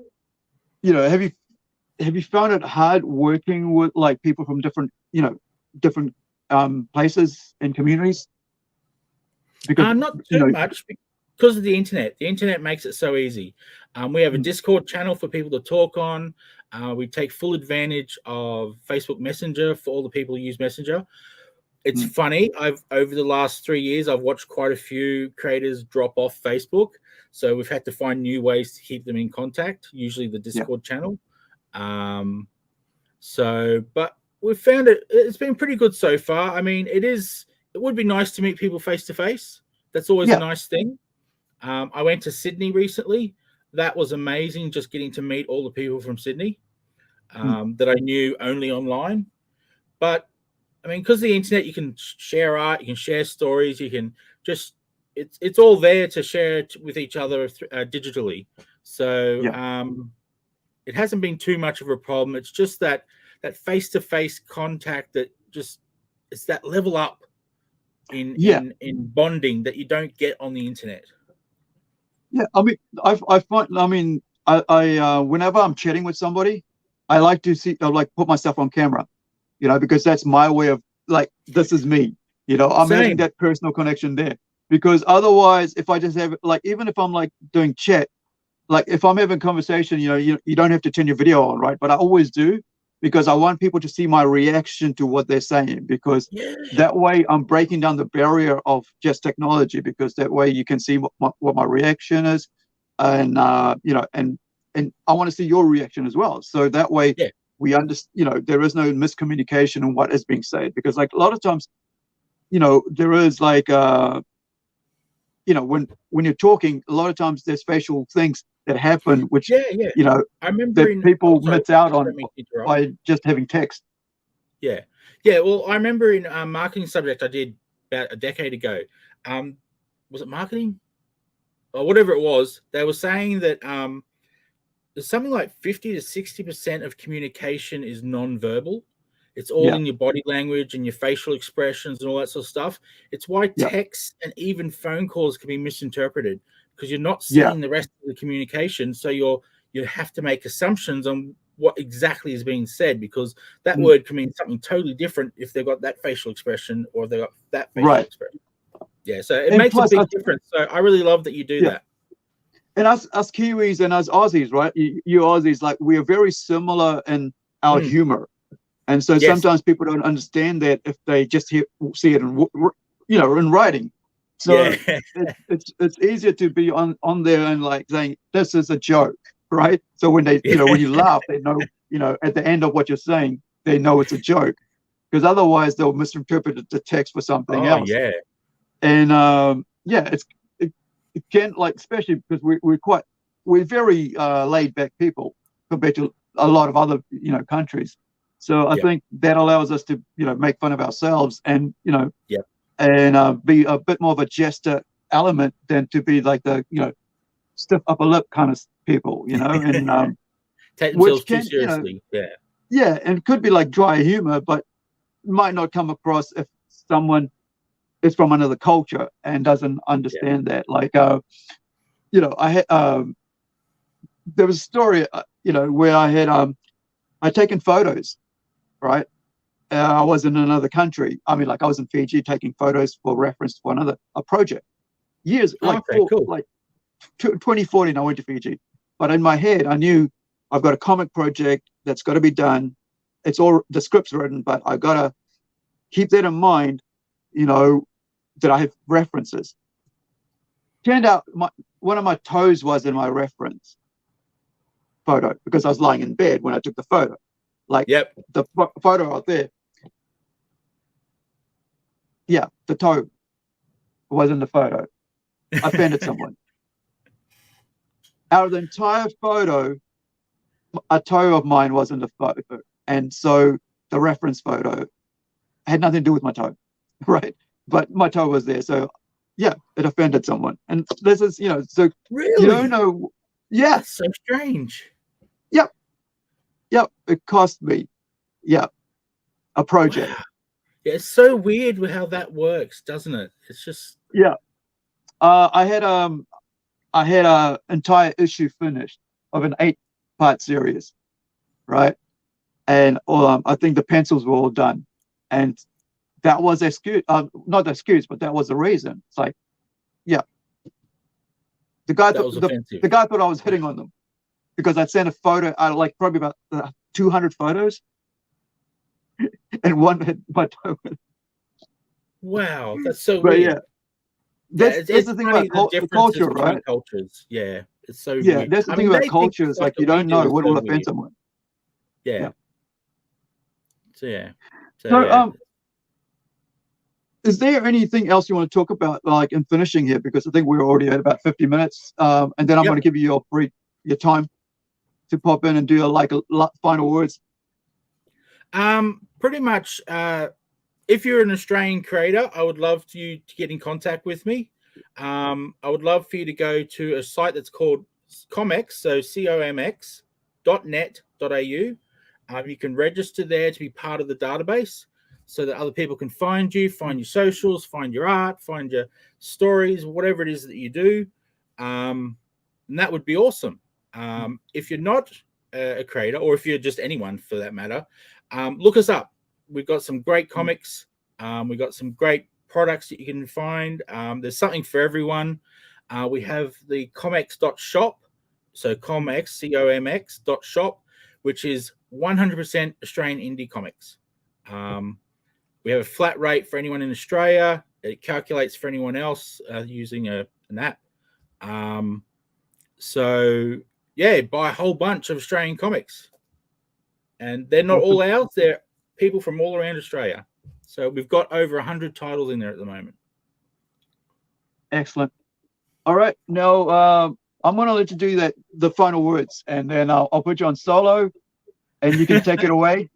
you found it hard working with like people from different places and communities? Because not too much, because of the internet. The internet makes it so easy. We have a Discord channel for people to talk on. We take full advantage of Facebook Messenger for all the people who use Messenger. It's funny. Over the last 3 years, I've watched quite a few creators drop off Facebook. So we've had to find new ways to keep them in contact, usually the Discord channel. But we've found it's been pretty good so far. I mean, it would be nice to meet people face to face. That's always a nice thing. I went to Sydney recently. That was amazing, just getting to meet all the people from Sydney that I knew only online. But I mean, because of the internet, you can share art, you can share stories, you can just it's all there to share with each other digitally. So it hasn't been too much of a problem. It's just that face-to-face contact that just it's that level up in bonding that you don't get on the internet. Yeah, I mean, I find, I mean, I whenever I'm chatting with somebody, I like to put myself on camera, because that's my way of like, this is me, I'm having that personal connection there. Because otherwise, if I just have like, even if I'm like doing chat, like if I'm having conversation, you don't have to turn your video on, right? But I always do, because I want people to see my reaction to what they're saying, because that way I'm breaking down the barrier of just technology, because that way you can see what my reaction is, and and I want to see your reaction as well. So that way we understand, there is no miscommunication on what is being said, because like a lot of times, there is like, when you're talking, a lot of times there's facial things that happen, which I remember that people miss out on by just having text. Well, I remember in a marketing subject I did about a decade ago. Was it marketing or whatever it was? They were saying that there's something like 50 to 60% of communication is non-verbal. It's all in your body language and your facial expressions and all that sort of stuff. It's why texts and even phone calls can be misinterpreted, because you're not seeing the rest of the communication. So you have to make assumptions on what exactly is being said, because that word can mean something totally different if they've got that facial expression or they've got that facial expression. Yeah, so it makes a big difference. So I really love that you do that. And us Kiwis and us Aussies, right? You Aussies, like, we are very similar in our humor. And so sometimes people don't understand that if they just see it in writing. So it's easier to be on there and like saying this is a joke, right? So when they when you laugh, they know at the end of what you're saying, they know it's a joke, because otherwise they'll misinterpret the text for something else. And it can, like, especially because we're very laid back people compared to a lot of other countries. So I think that allows us to make fun of ourselves and and be a bit more of a jester element than to be like the stiff upper lip kind of people, and take themselves too seriously. And could be like dry humor, but might not come across if someone is from another culture and doesn't understand that. Like I had there was a story where I'd taken photos, right? I was in another country. I mean, like, I was in Fiji taking photos for reference for a project. Years, like 2014, I went to Fiji. But in my head, I knew I've got a comic project that's got to be done. It's all, the script's written, but I got to keep that in mind, that I have references. Turned out one of my toes was in my reference photo because I was lying in bed when I took the photo. Like the photo out there. Yeah, the toe was in the photo. I offended someone. Out of the entire photo, a toe of mine was in the photo. And so the reference photo had nothing to do with my toe, right? But my toe was there. So, yeah, it offended someone. And this is, so really? You don't know. Yeah. That's so strange. Yep. It cost me, a project. Wow. Yeah, it's so weird with how that works, doesn't it? It's just I had an entire issue finished of an 8-part series, right? And I think the pencils were all done, and that was excuse, not the excuse, but that was the reason. It's like, the guy thought I was hitting on them because I'd sent a photo out of like probably about 200 photos, and one had my toe. Wow, that's so weird. That's the thing about the culture, right? Cultures, it's so weird. That's the thing about culture is like you don't know what will offend someone. So is there anything else you want to talk about, like in finishing here? Because I think we're already at about 50 minutes, and then I'm going to give you your time to pop in and do final words. Pretty much. If you're an Australian creator, I would love you to get in contact with me. I would love for you to go to a site that's called ComX, so comx.net.au. You can register there to be part of the database so that other people can find you, find your socials, find your art, find your stories, whatever it is that you do. And that would be awesome. If you're not a creator, or if you're just anyone for that matter, look us up. We've got some great comics. We've got some great products that you can find. There's something for everyone. We have the ComX.shop, so ComX, ComX.shop, which is 100% Australian indie comics. We have a flat rate for anyone in Australia. It calculates for anyone else using an app. So, buy a whole bunch of Australian comics. And they're not all ours. They're people from all around Australia. So we've got over 100 titles in there at the moment. Excellent. All right. Now, I'm going to let you do the final words, and then I'll put you on solo, and you can take it away.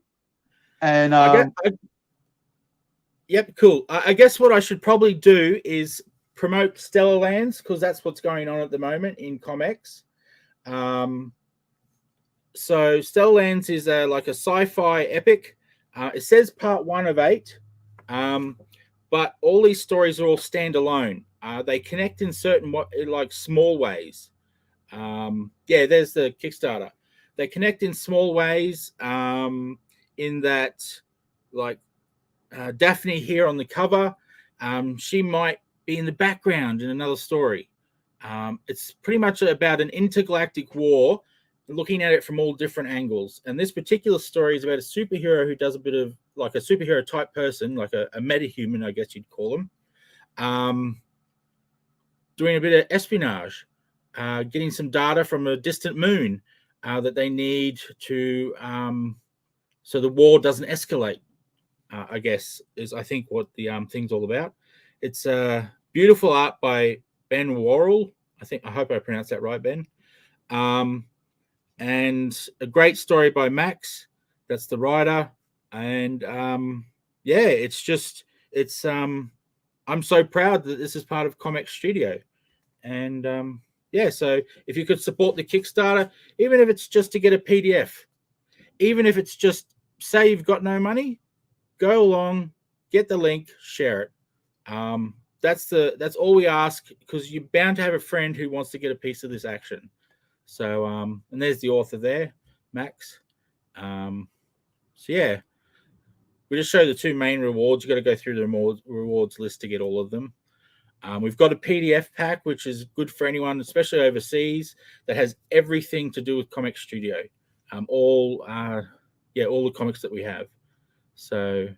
And cool. I guess what I should probably do is promote STELLARLANDS, because that's what's going on at the moment in ComX. So STELLARLANDS is like a sci-fi epic. It says part 1 of 8, but all these stories are all standalone. They connect in certain small ways. There's the Kickstarter. They connect in small ways. In that, like Daphne here on the cover, she might be in the background in another story. It's pretty much about an intergalactic war, looking at it from all different angles. And this particular story is about a superhero who does a bit of like a superhero type person, like a metahuman, I guess you'd call him, doing a bit of espionage, getting some data from a distant moon that they need to, so the war doesn't escalate, I guess, is I think what the thing's all about. It's beautiful art by Ben Worrell. I hope I pronounced that right, Ben. And a great story by Max. That's the writer. And I'm so proud that this is part of ComX Studio. And so if you could support the Kickstarter, even if it's just to get a PDF, even if it's just say you've got no money, go along, get the link, share it. That's all we ask, because you're bound to have a friend who wants to get a piece of this action. So, and there's the author there, Max. We just show the 2 main rewards. You got to go through the rewards list to get all of them. We've got a PDF pack, which is good for anyone, especially overseas, that has everything to do with ComX Studio. All the comics that we have. So,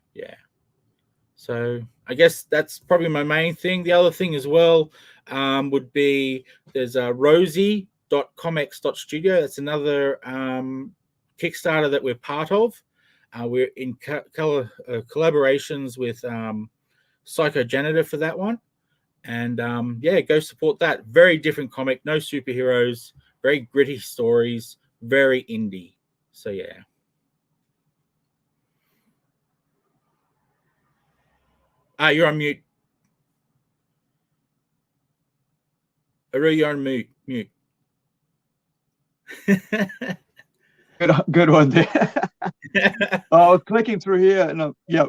So I guess that's probably my main thing. The other thing as well would be there's Rosie .comx.studio. That's another Kickstarter that we're part of. We're in collaborations with Psychogenitor for that one. And yeah, go support that. Very different comic, no superheroes, very gritty stories, very indie. So yeah. You're on mute. Aru, you're on mute. Good one there. I was clicking through here, and yeah,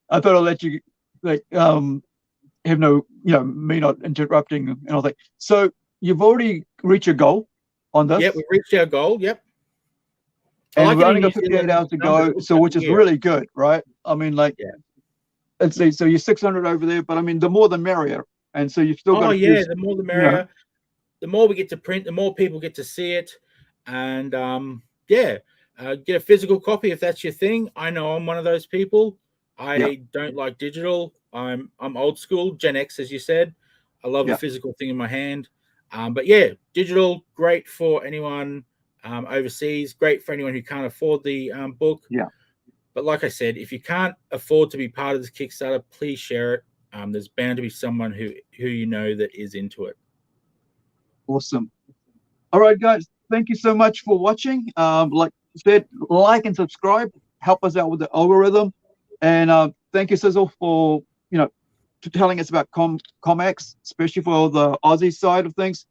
I thought I'll let you like have no, me not interrupting and all that. So you've already reached your goal on this. Yeah, we've reached our goal. Yep. And we're only got 58 hours to go, so which is really good, right? I mean, like, yeah. Let's see. So you're 600 over there, but I mean, the more the merrier. And so you've still got. Oh yeah, the more the merrier. The more we get to print, the more people get to see it, and get a physical copy if that's your thing. I know I'm one of those people. I don't like digital. I'm old school, Gen X, as you said. I love a physical thing in my hand. But yeah, digital, great for anyone overseas. Great for anyone who can't afford the book. Yeah. But like I said, if you can't afford to be part of this Kickstarter, please share it. There's bound to be someone who you know that is into it. Awesome. All right, guys. Thank you so much for watching. Like I said, like and subscribe. Help us out with the algorithm. And thank you, Syddall, for telling us about ComX, especially for the Aussie side of things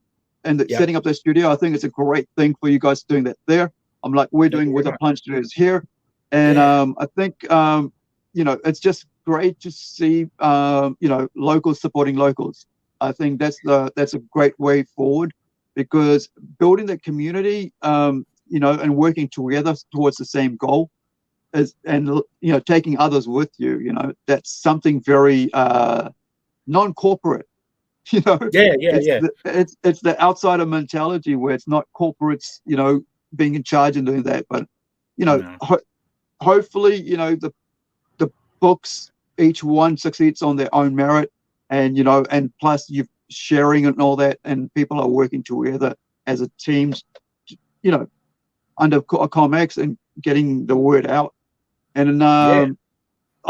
and setting up their studio. I think it's a great thing for you guys doing that there. I'm like we're doing with the Plunge Studios here. And I think it's just great to see locals supporting locals. I think that's a great way forward, because building the community, and working together towards the same goal, taking others with you, that's something very non-corporate. It's the outsider mentality where it's not corporates, being in charge and doing that, but hopefully, the books, each one succeeds on their own merit, and and plus you're sharing and all that, and people are working together as a team, under a ComX and getting the word out. And I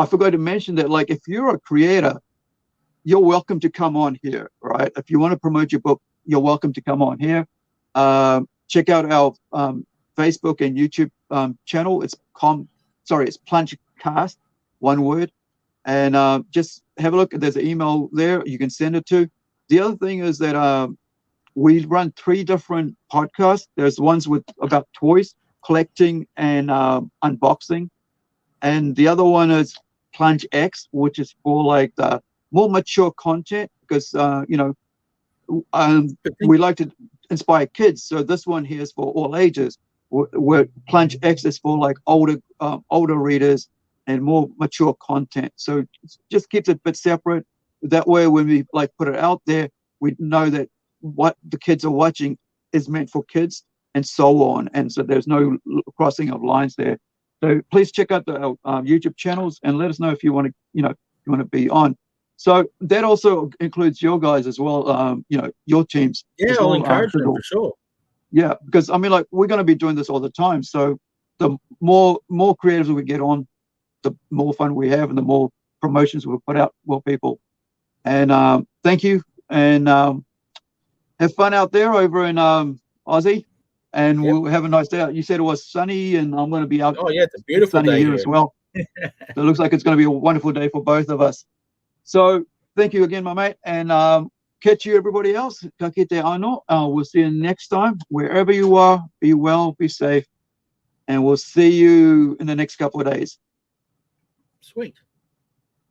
forgot to mention that, like, if you're a creator, you're welcome to come on here, right? If you want to promote your book, you're welcome to come on here. Check out our Facebook and YouTube channel. It's PlungeCast, one word. And just have a look. There's an email there you can send it to. The other thing is that we run 3 different podcasts. There's ones about toys, collecting, and unboxing. And the other one is PlungeX, which is for like the more mature content, because we like to inspire kids. So this one here is for all ages. Where PlungeX is for like older readers and more mature content. So it just keeps it a bit separate. That way, when we like put it out there, we know that what the kids are watching is meant for kids, and so on. And so there's no crossing of lines there. So please check out the YouTube channels and let us know if you want to, be on. So that also includes your guys as well. Your teams. Yeah, I'll encourage them for sure. Yeah, because I mean, like, we're going to be doing this all the time. So the more creatives we get on, the more fun we have, and the more promotions we'll put out, more people. And thank you, and have fun out there over in Aussie, and we'll have a nice day out. You said it was sunny, and I'm going to be out. Oh yeah, it's a beautiful sunny day here as well. So it looks like it's going to be a wonderful day for both of us. So thank you again, my mate, and catch you, everybody else. Ka kite ano. We'll see you next time. Wherever you are, be well, be safe, and we'll see you in the next couple of days. Sweet.